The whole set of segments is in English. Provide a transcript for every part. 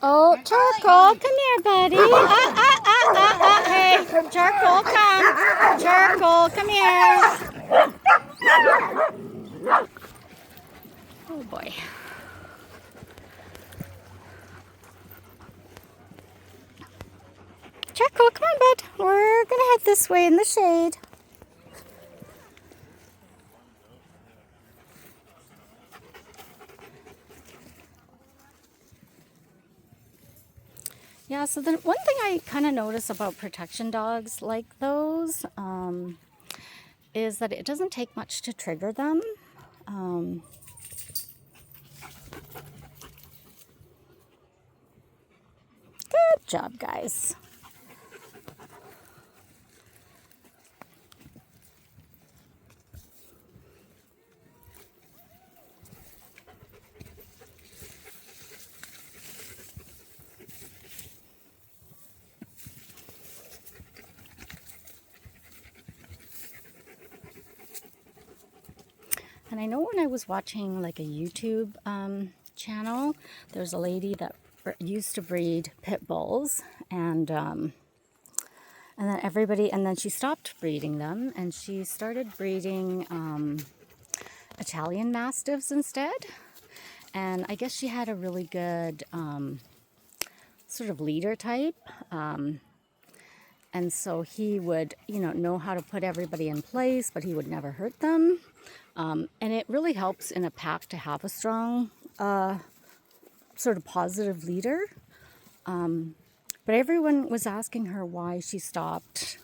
Oh, Charcoal, come here, buddy. Hey, Charcoal, come. Charcoal, come here. Oh, boy. Charcoal, come on, bud. We're going to head this way in the shade. Yeah, so the one thing I kind of notice about protection dogs like those is that it doesn't take much to trigger them. Good job, guys. And I know when I was watching like a YouTube channel, there's a lady that used to breed pit bulls, and then she stopped breeding them, and she started breeding Italian Mastiffs instead. And I guess she had a really good sort of leader type. And so he would, know how to put everybody in place, but he would never hurt them. And it really helps in a pack to have a strong, sort of positive leader. But everyone was asking her why she stopped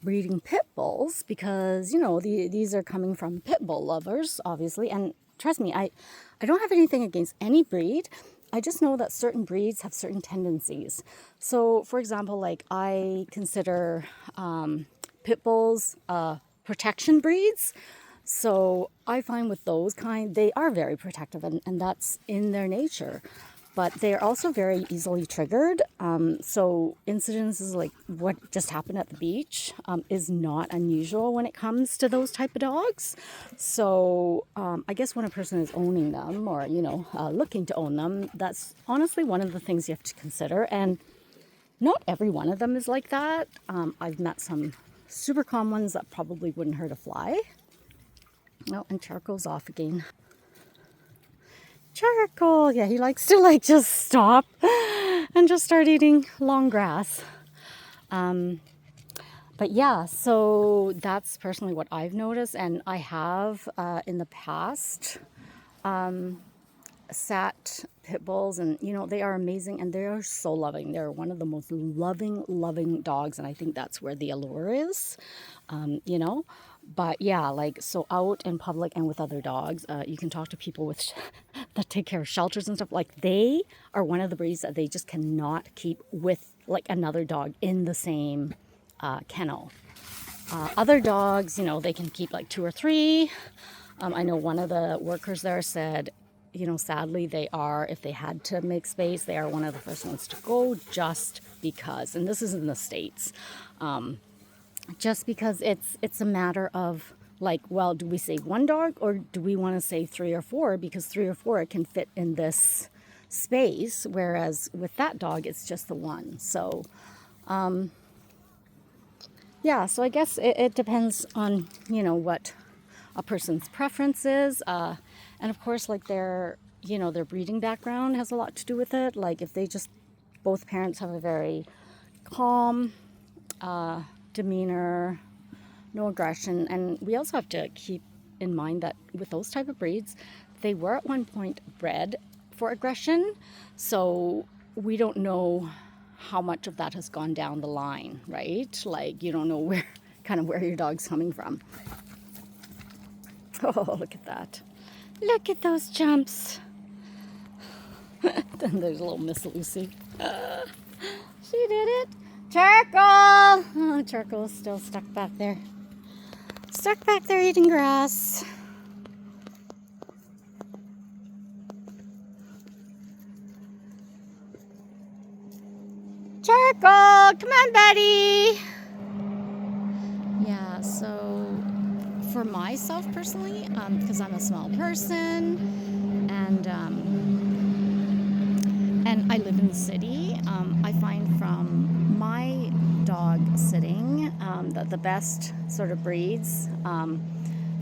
breeding pit bulls, because, these are coming from pit bull lovers, obviously. And trust me, I don't have anything against any breed. I just know that certain breeds have certain tendencies. So, for example, like I consider pit bulls protection breeds. So I find with those kind, they are very protective, and that's in their nature. But they are also very easily triggered. So incidences like what just happened at the beach is not unusual when it comes to those type of dogs. So I guess when a person is owning them, or, looking to own them, that's honestly one of the things you have to consider. And not every one of them is like that. I've met some super calm ones that probably wouldn't hurt a fly. Oh, and Charcoal's off again. Charcoal, yeah, he likes to just stop and just start eating long grass. But yeah, so that's personally what I've noticed, and I have in the past sat pit bulls, and they are amazing, and they are so loving. They're one of the most loving dogs, and I think that's where the allure is. But yeah, so out in public and with other dogs, you can talk to people that take care of shelters and stuff. Like, they are one of the breeds that they just cannot keep with another dog in the same kennel. Other dogs, they can keep 2 or 3. I know one of the workers there said, sadly, if they had to make space, they are one of the first ones to go, just because, and this is in the States, just because it's a matter of do we save one dog, or do we want to save 3 or 4? Because 3 or 4 can fit in this space, whereas with that dog, it's just the one. So, yeah, so I guess it depends on, what a person's preference is. And of course, their breeding background has a lot to do with it. If they both parents have a very calm demeanor, no aggression. And we also have to keep in mind that with those type of breeds, they were at one point bred for aggression. So we don't know how much of that has gone down the line, right? You don't know where your dog's coming from. Oh, look at that. Look at those jumps. Then there's little Miss Lucy. She did it. Charcoal! Oh, Charcoal's still stuck back there. Stuck back there eating grass. Charcoal! Come on, buddy! Yeah, so for myself personally, because I'm a small person, and and I live in the city. I find from my dog sitting that the best sort of breeds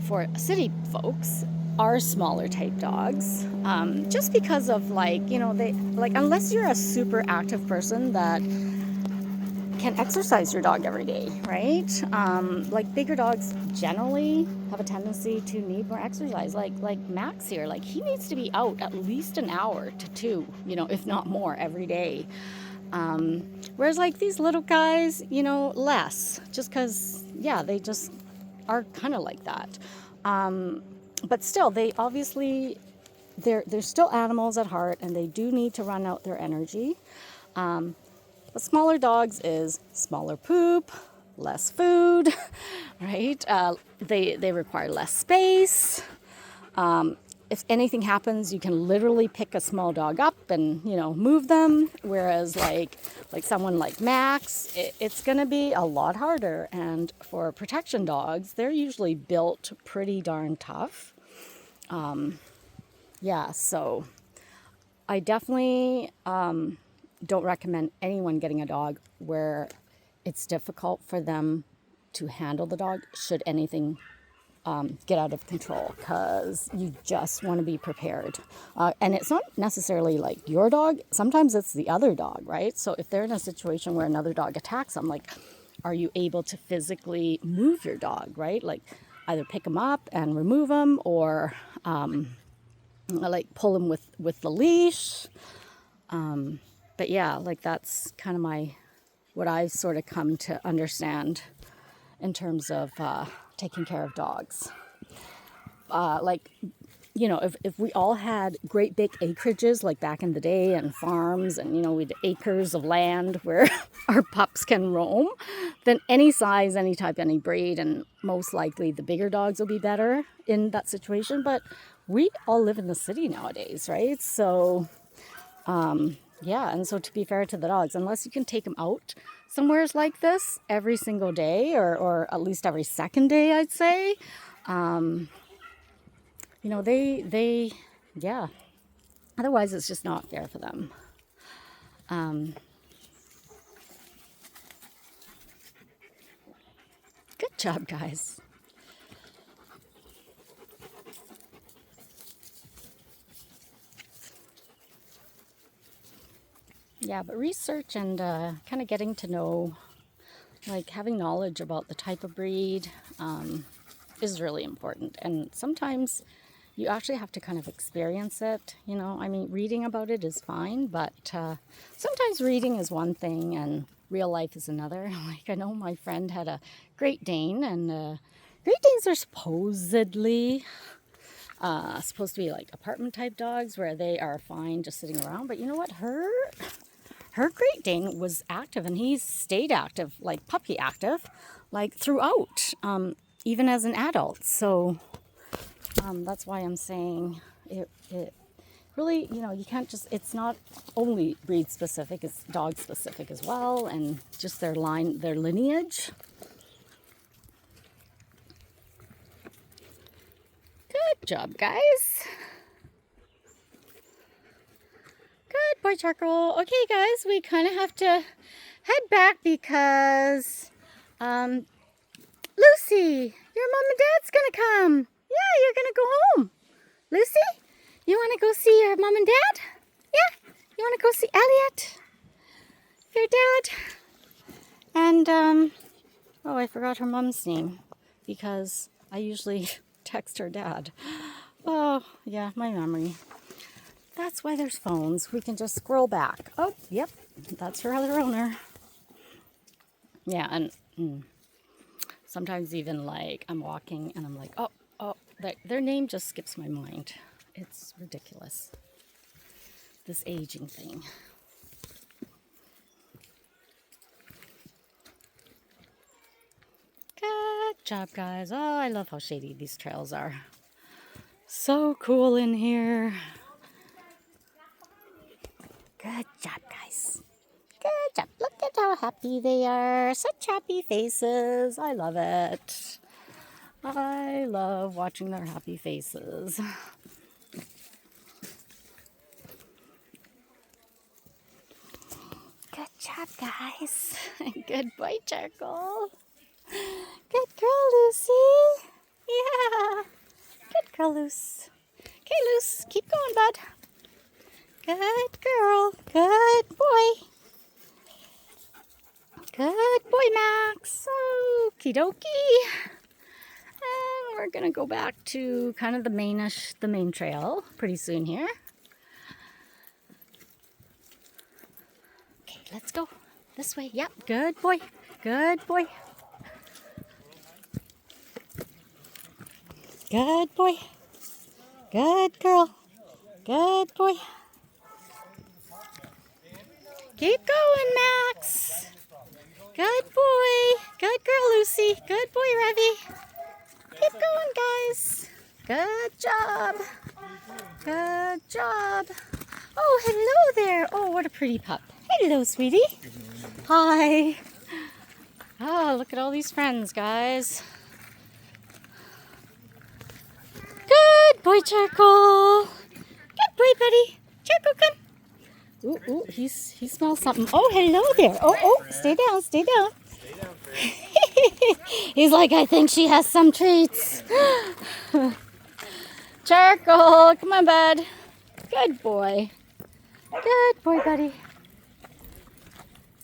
for city folks are smaller type dogs, just because of like, you know, they like, unless you're a super active person that can exercise your dog every day, right? Like bigger dogs generally have a tendency to need more exercise. Like Max here, like he needs to be out at least an hour to two, you know, if not more every day. Whereas like these little guys, you know, less, just because, yeah, they just are kind of like that. But still, they obviously, they're still animals at heart, and they do need to run out their energy. But smaller dogs is smaller poop, less food, right? They require less space. If anything happens, you can literally pick a small dog up and, you know, move them. Whereas like someone like Max, it's going to be a lot harder. And for protection dogs, they're usually built pretty darn tough. Yeah, so I definitely don't recommend anyone getting a dog where it's difficult for them to handle the dog should anything get out of control, because you just want to be prepared. And it's not necessarily like your dog. Sometimes it's the other dog, right? So if they're in a situation where another dog attacks them, like, are you able to physically move your dog, right? Like either pick them up and remove them, or like pull them with the leash. But yeah, like that's kind of what I've sort of come to understand in terms of taking care of dogs. Like, you know, if we all had great big acreages like back in the day, and farms, and, you know, we had acres of land where our pups can roam, then any size, any type, any breed, and most likely the bigger dogs will be better in that situation. But we all live in the city nowadays, right? So yeah, and so to be fair to the dogs, unless you can take them out somewheres like this every single day, or at least every second day, I'd say, you know, yeah, otherwise it's just not fair for them. Good job, guys. Yeah, but research and kind of getting to know, like having knowledge about the type of breed is really important. And sometimes you actually have to kind of experience it. You know, I mean, reading about it is fine, but sometimes reading is one thing and real life is another. Like, I know my friend had a Great Dane, and Great Danes are supposedly supposed to be like apartment type dogs where they are fine just sitting around. But you know what? Her Great Dane was active, and he stayed active, like puppy active, like throughout, even as an adult. So that's why I'm saying it really, you know, you can't just, it's not only breed specific, it's dog specific as well, and just their lineage. Good job, guys. Good boy, Charcoal. Okay, guys, we kind of have to head back because Lucy, your mom and dad's gonna come. Yeah, you're gonna go home. Lucy, you want to go see your mom and dad? Yeah, you want to go see Elliot, your dad? And oh, I forgot her mom's name because I usually text her dad. Oh, yeah, my memory. That's why there's phones. We can just scroll back. Oh, yep, that's her other owner. Yeah, and sometimes even like I'm walking and I'm like, oh, their name just skips my mind. It's ridiculous, this aging thing. Good job, guys. Oh, I love how shady these trails are. So cool in here. Good job, guys. Good job. Look at how happy they are. Such happy faces. I love it. I love watching their happy faces. job, guys. Good boy, Charcoal. Good girl, Lucy. Yeah. Good girl, Luce. Okay, Luce, keep going, bud. Good girl. Good boy. Good boy, Max. Okie dokie. And we're gonna go back to kind of the main trail pretty soon here. Okay, let's go this way. Yep, good boy. Good boy. Good boy. Good girl. Good boy. Keep going, Max. Good boy. Good girl, Lucy. Good boy, Revy. Keep going, guys. Good job. Good job. Oh, hello there. Oh, what a pretty pup. Hello, sweetie. Hi. Oh, look at all these friends, guys. Good boy, Charcoal. Good boy, buddy. Charcoal, come. Ooh, he smells something. Oh, hello there. Oh, stay down, stay down. He's like, I think she has some treats. Charcoal, come on, bud. Good boy. Good boy, buddy.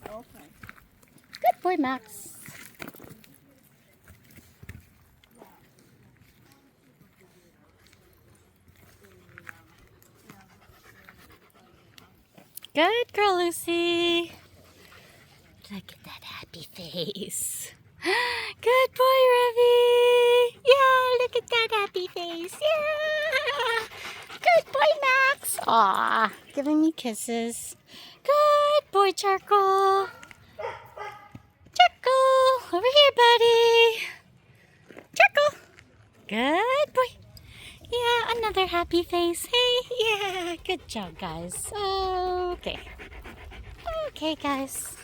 Good boy, Max. Good girl, Lucy. Look at that happy face. Good boy, Revy. Yeah, look at that happy face. Yeah. Good boy, Max. Aw, giving me kisses. Good boy, Charcoal. Charcoal, over here, buddy. Charcoal. Good boy. Yeah, another happy face. Hey, yeah, good job, guys. Okay. Okay, guys.